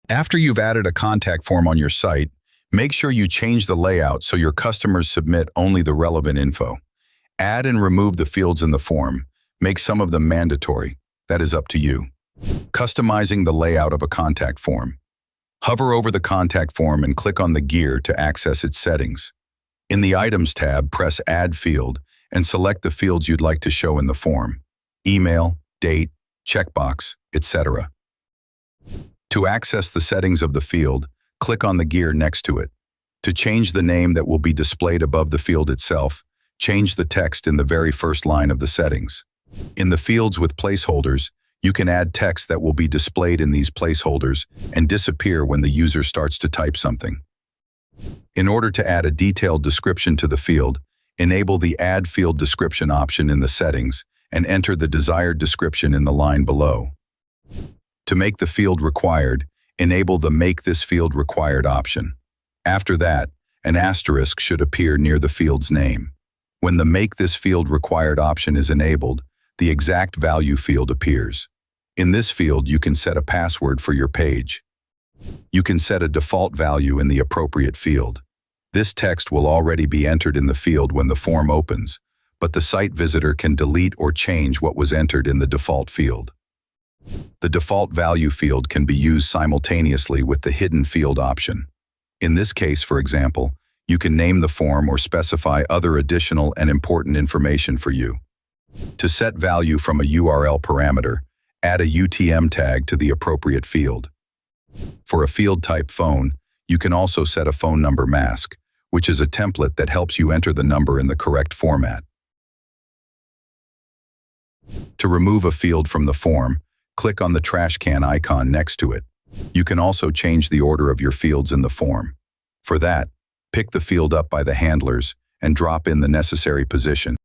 After you've added a contact form on your site, make sure you change the layout so your customers submit only the relevant info. Add and remove the fields in the form. Make some of them mandatory. That is up to you. Customizing the layout of a contact form. Hover over the contact form and click on the gear to access its settings. In the Items tab, press Add Field and select the fields you'd like to show in the form: email, date, checkbox, etc. To access the settings of the field, click on the gear next to it. To change the name that will be displayed above the field itself, change the text in the very first line of the settings. In the fields with placeholders, you can add text that will be displayed in these placeholders and disappear when the user starts to type something. In order to add a detailed description to the field, enable the Add Field Description option in the settings and enter the desired description in the line below. To make the field required, enable the Make this field required option. After that, an asterisk should appear near the field's name. When the Make this field required option is enabled, the exact value field appears. In this field, you can set a password for your page. You can set a default value in the appropriate field. This text will already be entered in the field when the form opens, but the site visitor can delete or change what was entered in the default field. The default value field can be used simultaneously with the hidden field option. In this case, for example, you can name the form or specify other additional and important information for you. To set value from a URL parameter, add a UTM tag to the appropriate field. For a field type phone, you can also set a phone number mask, which is a template that helps you enter the number in the correct format. To remove a field from the form, click on the trash can icon next to it. You can also change the order of your fields in the form. For that, pick the field up by the handlers and drop in the necessary position.